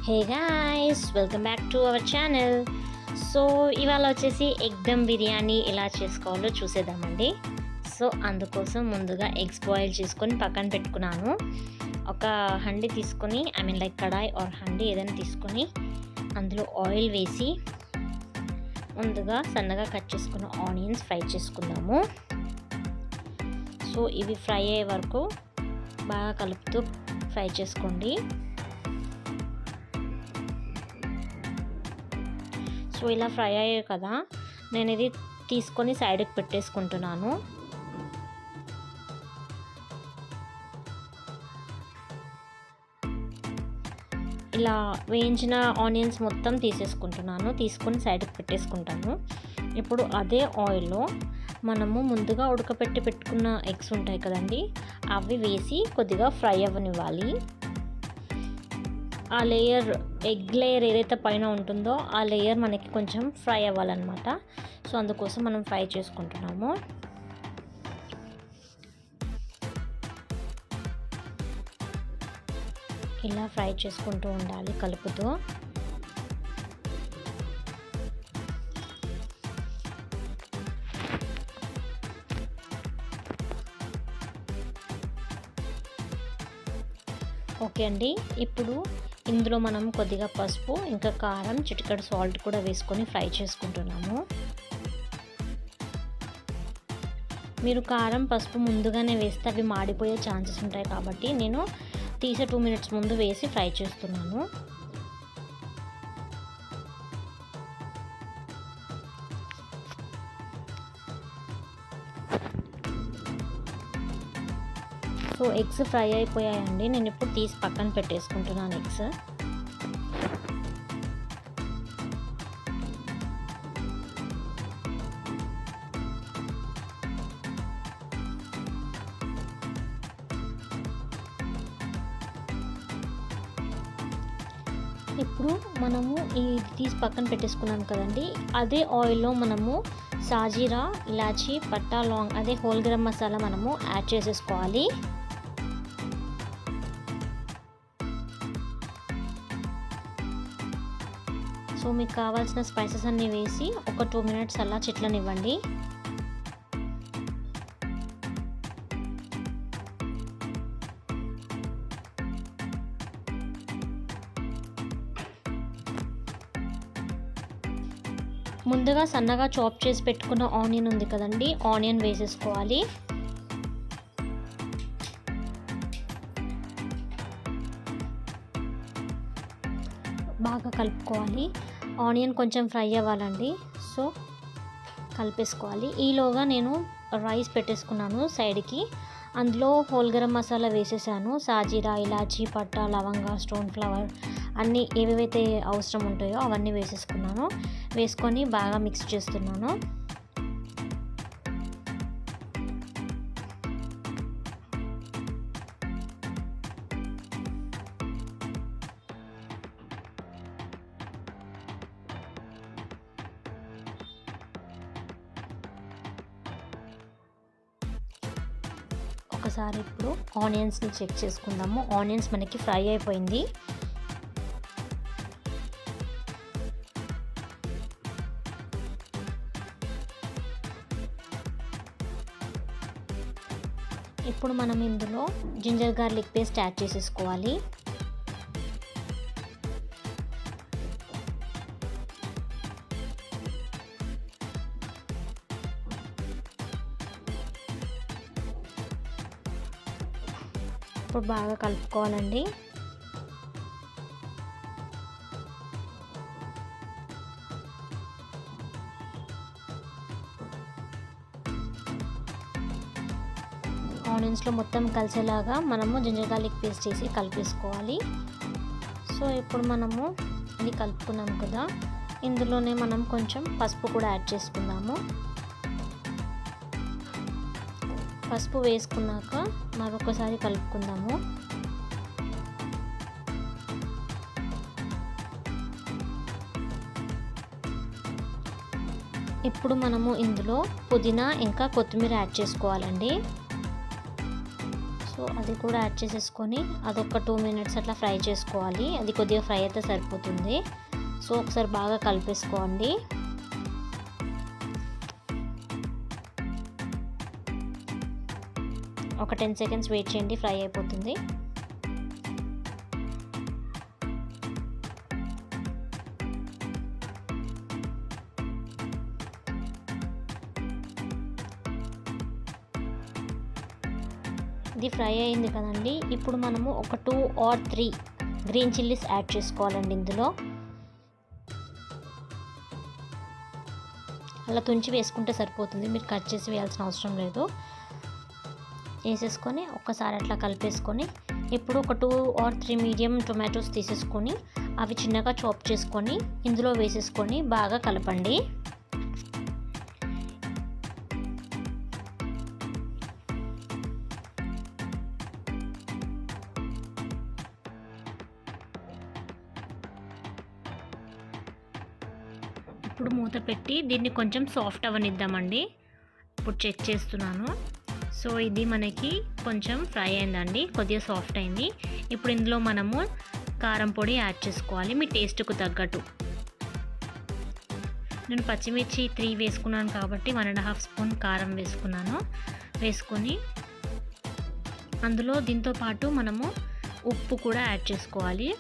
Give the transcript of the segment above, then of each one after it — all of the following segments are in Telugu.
Hey guys, welcome back to our channel. So ఇవాళ వచ్చేసి ఎగ్ దమ్ బిర్యానీ ఎలా చేసుకోవాలో చూసేద్దామండి. సో అందుకోసం ముందుగా ఎగ్స్ బాయిల్ చేసుకొని పక్కన పెట్టుకున్నాను. ఒక హండి తీసుకొని లైక్ కడాయి ఆర్ హండి ఏదైనా తీసుకొని అందులో ఆయిల్ వేసి ముందుగా సన్నగా కట్ చేసుకున్న ఆనియన్స్ ఫ్రై చేసుకుందాము. సో ఇవి ఫ్రై అయ్యే వరకు బాగా కలుపుతూ ఫ్రై చేసుకోండి. సో ఇలా ఫ్రై అయ్యాయి కదా, నేను ఇది తీసుకొని సైడ్కి పెట్టేసుకుంటున్నాను. ఇలా వేయించిన ఆనియన్స్ మొత్తం తీసేసుకుంటున్నాను, తీసుకొని సైడ్కి పెట్టేసుకుంటాను. ఇప్పుడు అదే ఆయిల్లో మనము ముందుగా ఉడకపెట్టి పెట్టుకున్న ఎగ్స్ ఉంటాయి కదండి, అవి వేసి కొద్దిగా ఫ్రై అవ్వనివ్వాలి. ఆ లేయర్, ఎగ్ లేయర్ ఏదైతే పైన ఉంటుందో ఆ లేయర్ మనకి కొంచెం ఫ్రై అవ్వాలన్నమాట. సో అందుకోసం మనం ఫ్రై చేసుకుంటున్నాము. ఇలా ఫ్రై చేసుకుంటూ ఉండాలి కలుపుతూ. ఓకే అండి, ఇప్పుడు ఇందులో మనం కొద్దిగా పసుపు, ఇంకా కారం, చిటికెడు సాల్ట్ కూడా వేసుకొని ఫ్రై చేసుకుంటున్నాము. మీరు కారం, పసుపు ముందుగానే వేస్తే అవి మాడిపోయే ఛాన్సెస్ ఉంటాయి కాబట్టి నేను తీసే 2 minutes ముందు వేసి ఫ్రై చేస్తున్నాను. సో ఎగ్స్ ఫ్రై అయిపోయాయండి, నేను ఇప్పుడు తీసి పక్కన పెట్టేసుకుంటున్నాను ఎగ్స్. ఇప్పుడు మనము ఈ తీసి పక్కన పెట్టేసుకున్నాం కదండి, అదే ఆయిల్లో మనము సాజీరా, ఇలాచీ, పట్టా, లాంగ్, అదే హోల్ గరం మసాలా మనము యాడ్ చేసేసుకోవాలి. సో మీకు కావాల్సిన స్పైసెస్ అన్నీ వేసి ఒక 2 minutes అలా చిట్లనివ్వండి. ముందుగా సన్నగా చాప్ చేసి పెట్టుకున్న ఆనియన్ ఉంది కదండి, ఆనియన్ వేసేసుకోవాలి. బాగా కలుపుకోవాలి. ఆనియన్ కొంచెం ఫ్రై అవ్వాలండి, సో కలిపేసుకోవాలి. ఈలోగా నేను రైస్ పెట్టేసుకున్నాను సైడ్కి. అందులో హోల్ గరం మసాలా వేసేసాను. సాజీరా, ఇలాచీ, పట్టా, లవంగా, స్టోన్ ఫ్లవర్ అన్నీ ఏవేవైతే అవసరం ఉంటాయో అవన్నీ వేసేసుకున్నాను. వేసుకొని బాగా మిక్స్ చేస్తున్నాను. ఒకసారి ఇప్పుడు ఆనియన్స్ని చెక్ చేసుకుందాము. ఆనియన్స్ మనకి ఫ్రై అయిపోయింది. ఇప్పుడు మనం ఇందులో జింజర్ గార్లిక్ పేస్ట్ యాడ్ చేసేసుకోవాలి. ఇప్పుడు బాగా కలుపుకోవాలండి. ఆనియన్స్లో మొత్తం కలిసేలాగా మనము జింజర్ గార్లిక్ పేస్ట్ చేసి కలిపేసుకోవాలి. సో ఇప్పుడు మనము ఇది కలుపుకున్నాం కదా, ఇందులోనే మనం కొంచెం పసుపు కూడా యాడ్ చేసుకుందాము. పసుపు వేసుకున్నాక మరొకసారి కలుపుకుందాము. ఇప్పుడు మనము ఇందులో పుదీనా ఇంకా కొత్తిమీర యాడ్ చేసుకోవాలండి. సో సో అది కూడా యాడ్ చేసేసుకొని అదొక 2 మినిట్స్ అట్లా ఫ్రై చేసుకోవాలి. అది కొద్దిగా ఫ్రై అయితే సరిపోతుంది. సో ఒకసారి బాగా కలిపేసుకోండి. ఒక 10 సెకండ్స్ వెయిట్ చేయండి, ఫ్రై అయిపోతుంది. ఇది ఫ్రై అయింది కదండి. ఇప్పుడు మనము ఒక 2 or 3 గ్రీన్ చిల్లీస్ యాడ్ చేసుకోవాలండి. ఇందులో అలా తుంచి వేసుకుంటే సరిపోతుంది, మీరు కట్ చేసి వేయాల్సిన అవసరం లేదు. వేసేసుకొని ఒక్కసారి అట్లా కలిపేసుకొని ఇప్పుడు ఒక 2 or 3 మీడియం టొమాటోస్ తీసేసుకొని అవి చిన్నగా చాప్ చేసుకొని ఇందులో వేసేసుకొని బాగా కలపండి. ఇప్పుడు మూత పెట్టి దీన్ని కొంచెం సాఫ్ట్ అవ్వనిద్దామండి. ఇప్పుడు చెక్ చేస్తున్నాను. సో ఇది మనకి కొంచెం ఫ్రై అయిందండి, కొద్దిగా సాఫ్ట్ అయింది. ఇప్పుడు ఇందులో మనము కారం పొడి యాడ్ చేసుకోవాలి మీ టేస్ట్కు తగ్గట్టు. నేను పచ్చిమిర్చి 3 వేసుకున్నాను కాబట్టి 1.5 స్పూన్ కారం వేసుకున్నాను. వేసుకొని అందులో దీంతో పాటు మనము ఉప్పు కూడా యాడ్ చేసుకోవాలి.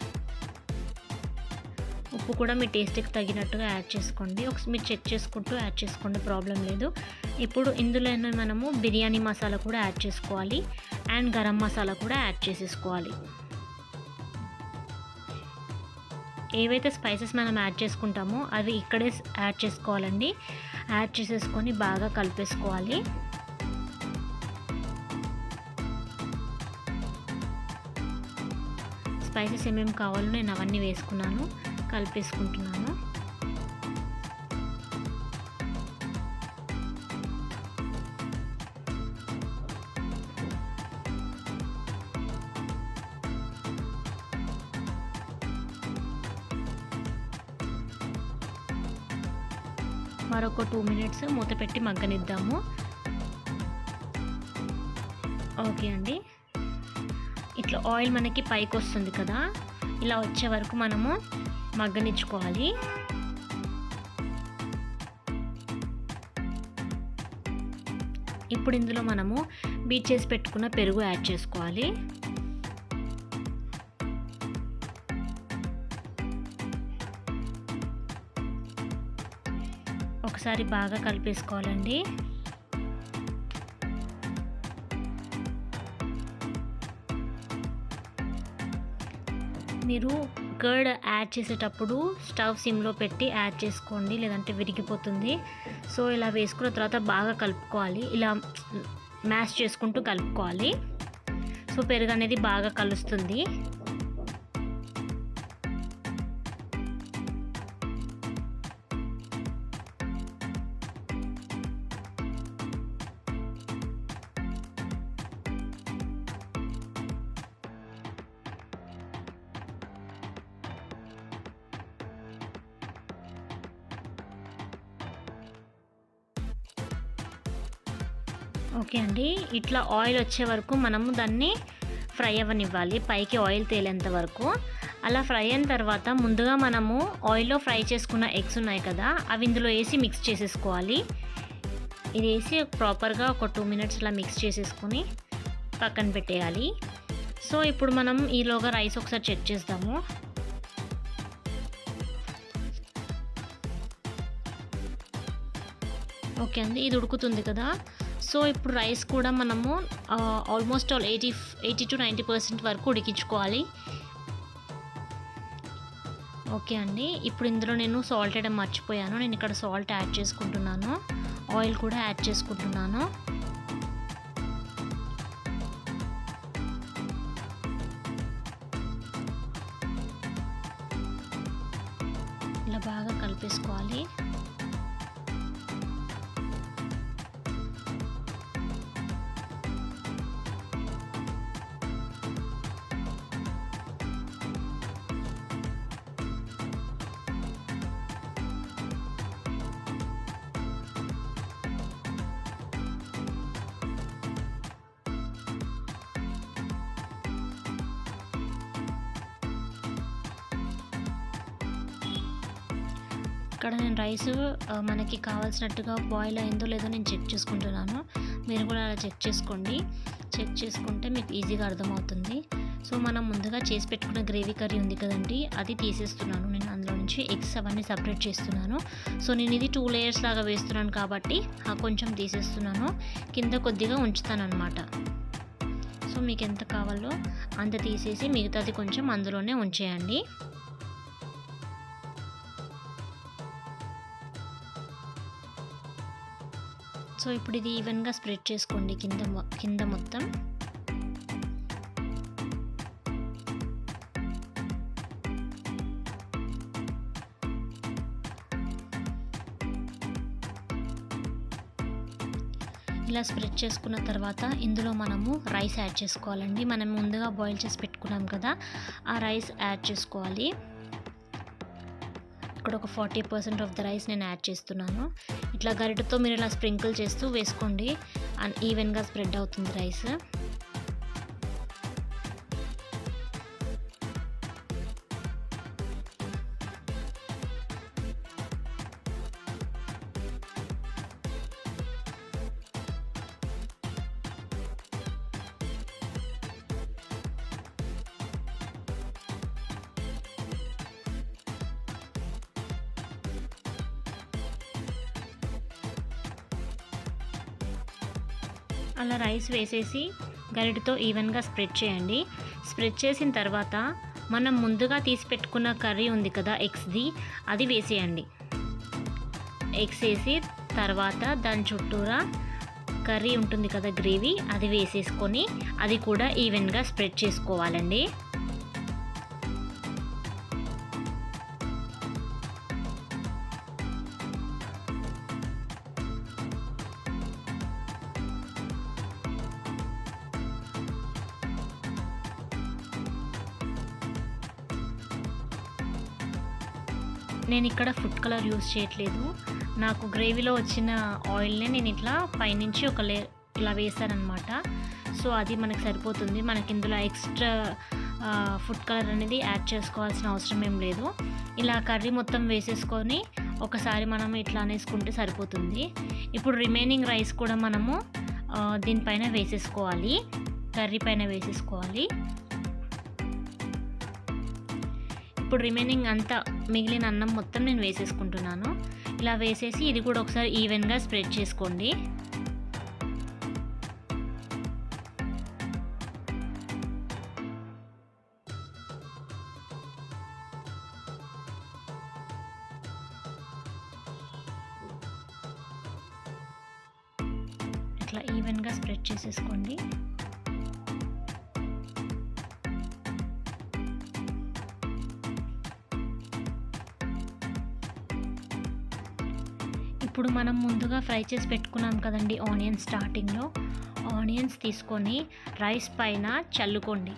ఉప్పు కూడా మీ టేస్ట్కి తగినట్టుగా యాడ్ చేసుకోండి. మీరు చెక్ చేసుకుంటూ యాడ్ చేసుకోండి, ప్రాబ్లం లేదు. ఇప్పుడు ఇందులోనే మనము బిర్యానీ మసాలా కూడా యాడ్ చేసుకోవాలి అండ్ గరం మసాలా కూడా యాడ్ చేసేసుకోవాలి. ఏవైతే స్పైసెస్ మనం యాడ్ చేసుకుంటామో అవి ఇక్కడే యాడ్ చేసుకోవాలండి. యాడ్ చేసేసుకొని బాగా కలిపేసుకోవాలి. స్పైసెస్ ఏమేమి కావాలో నేను అవన్నీ వేసుకున్నాను, కలిపేసుకుంటున్నాను. మరొక 2 మినిట్స్ మూత పెట్టి మగ్గనిద్దాము. ఓకే అండి, ఇట్లా ఆయిల్ మనకి పైకి వస్తుంది కదా, ఇలా వచ్చే వరకు మనము మగ్గనిచ్చుకోవాలి. ఇప్పుడు ఇందులో మనము బీట్ చేసి పెట్టుకున్న పెరుగు యాడ్ చేసుకోవాలి. ఒకసారి బాగా కలిపేసుకోవాలండి. మీరు కర్డ్ యాడ్ చేసేటప్పుడు స్టవ్ సిమ్లో పెట్టి యాడ్ చేసుకోండి, లేదంటే విరిగిపోతుంది. సో ఇలా వేసుకున్న తర్వాత బాగా కలుపుకోవాలి, ఇలా మ్యాష్ చేసుకుంటూ కలుపుకోవాలి. సో పెరుగు అనేది బాగా కలుస్తుంది. ఓకే అండి, ఇట్లా ఆయిల్ వచ్చే వరకు మనము దాన్ని ఫ్రై అవ్వనివ్వాలి, పైకి ఆయిల్ తేలేంత వరకు. అలా ఫ్రై అయిన తర్వాత ముందుగా మనము ఆయిల్లో ఫ్రై చేసుకున్న ఎగ్స్ ఉన్నాయి కదా, అవి ఇందులో వేసి మిక్స్ చేసేసుకోవాలి. ఇది వేసి ప్రాపర్గా ఒక 2 మినిట్స్ అలా మిక్స్ చేసేసుకొని పక్కన పెట్టేయాలి. సో ఇప్పుడు మనం ఈలోగా రైస్ ఒకసారి చెక్ చేద్దాము. ఓకే అండి, ఇది ఉడుకుతుంది కదా. సో ఇప్పుడు రైస్ కూడా మనము ఆల్మోస్ట్ ఆల్ 80 to 90% వరకు ఉడికించుకోవాలి. ఓకే అండి, ఇప్పుడు ఇందులో నేను సాల్ట్ వేయడం మర్చిపోయాను. నేను ఇక్కడ సాల్ట్ యాడ్ చేసుకుంటున్నాను, ఆయిల్ కూడా యాడ్ చేసుకుంటున్నాను. ఇలా బాగా కలిపేసుకోవాలి. ఇక్కడ నేను రైస్ మనకి కావాల్సినట్టుగా బాయిల్ అయిందో లేదో నేను చెక్ చేసుకుంటున్నాను. మీరు కూడా అలా చెక్ చేసుకోండి. చెక్ చేసుకుంటే మీకు ఈజీగా అర్థమవుతుంది. సో మనం ముందుగా చేసి పెట్టుకున్న గ్రేవీ కర్రీ ఉంది కదండి, అది తీసేస్తున్నాను నేను. అందులో నుంచి ఎగ్స్ అవన్నీ సపరేట్ చేస్తున్నాను. సో నేను ఇది 2 లేయర్స్ లాగా వేస్తున్నాను కాబట్టి కొంచెం తీసేస్తున్నాను. కింద కొద్దిగా ఉంచుతాను అనమాట. సో మీకు ఎంత కావాలో అంత తీసేసి మిగతాది కొంచెం అందులోనే ఉంచేయండి. సో ఇప్పుడు ఇది ఈవెన్గా స్ప్రెడ్ చేసుకోండి కింద మొత్తం. ఇలా స్ప్రెడ్ చేసుకున్న తర్వాత ఇందులో మనము రైస్ యాడ్ చేసుకోవాలండి. మనం ముందుగా బాయిల్ చేసి పెట్టుకున్నాం కదా, ఆ రైస్ యాడ్ చేసుకోవాలి. ఇక్కడ ఒక 40% ఆఫ్ ద రైస్ నేను యాడ్ చేస్తున్నాను. ఇట్లా గరిటతో మీరు ఇలా స్ప్రింకిల్ చేస్తూ వేసుకోండి. అండ్ ఈవెన్గా స్ప్రెడ్ అవుతుంది రైస్. అలా రైస్ వేసేసి గరిటతో ఈవెన్గా స్ప్రెడ్ చేయండి. స్ప్రెడ్ చేసిన తర్వాత మనం ముందుగా తీసి పెట్టుకున్న కర్రీ ఉంది కదా ఎగ్స్ది, అది వేసేయండి. ఎగ్స్ వేసి తర్వాత దాని చుట్టూరా కర్రీ ఉంటుంది కదా గ్రేవీ, అది వేసేసుకొని అది కూడా ఈవెన్గా స్ప్రెడ్ చేసుకోవాలండి. నేను ఇక్కడ ఫుడ్ కలర్ యూస్ చేయట్లేదు. నాకు గ్రేవీలో వచ్చిన ఆయిల్ని నేను ఇట్లా పైనుంచి ఒక లేయర్ ఇలా వేసానమాట. సో అది మనకు సరిపోతుంది. మనకి ఇందులో ఎక్స్ట్రా ఫుడ్ కలర్ అనేది యాడ్ చేసుకోవాల్సిన అవసరం ఏం లేదు. ఇలా కర్రీ మొత్తం వేసేసుకొని ఒకసారి మనం ఇట్లా అనేసుకుంటే సరిపోతుంది. ఇప్పుడు రిమైనింగ్ రైస్ కూడా మనము దీనిపైన వేసేసుకోవాలి, కర్రీ పైన వేసేసుకోవాలి. ఇప్పుడు రిమైనింగ్ అంతా మిగిలిన అన్నం మొత్తం నేను వేసేసుకుంటున్నాను. ఇలా వేసేసి ఇది కూడా ఒకసారి ఈవెన్గా స్ప్రెడ్ చేసుకోండి. ఇట్లా ఈవెన్గా స్ప్రెడ్ చేసేసుకోండి. ఇప్పుడు మనం ముందుగా ఫ్రై చేసి పెట్టుకున్నాం కదండి ఆనియన్స్, స్టార్టింగ్లో ఆనియన్స్ తీసుకొని రైస్ పైన చల్లుకోండి.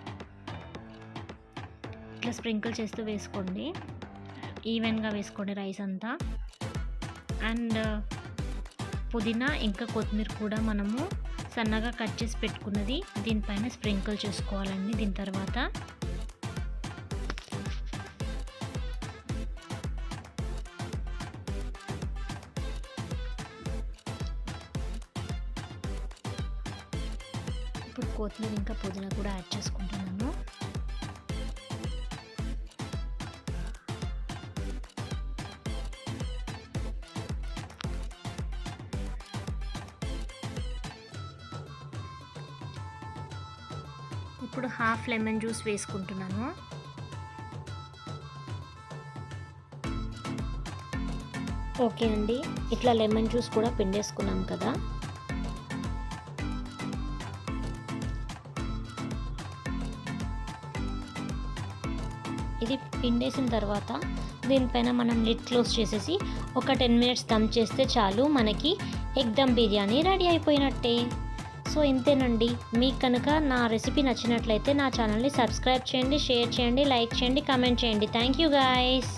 ఇట్లా స్ప్రింకిల్ చేస్తూ వేసుకోండి, ఈవెన్గా వేసుకోండి రైస్ అంతా. అండ్ పుదీనా ఇంకా కొత్తిమీర కూడా మనము సన్నగా కట్ చేసి పెట్టుకున్నది దీనిపైన స్ప్రింకిల్ చేసుకోవాలండి. దీని తర్వాత ఇప్పుడు కొత్తిమీర ఇంకా పుదీనా కూడా యాడ్ చేసుకుంటున్నాను. ఇప్పుడు హాఫ్ లెమన్ జ్యూస్ వేసుకుంటున్నాను. ఓకే అండి, ఇట్లా లెమన్ జ్యూస్ కూడా పిండేసుకున్నాం కదా. ఇది పిండేసిన తర్వాత దీనిపైన మనం లిడ్ క్లోజ్ చేసేసి ఒక 10 మినిట్స్ దమ్ చేస్తే చాలు, మనకి ఎగ్ దమ్ బిర్యానీ రెడీ అయిపోయినట్టే. సో ఇంతేనండి. మీకు కనుక నా రెసిపీ నచ్చినట్లయితే నా ఛానల్ని సబ్స్క్రైబ్ చేయండి, షేర్ చేయండి, లైక్ చేయండి, కామెంట్ చేయండి. Thank you guys.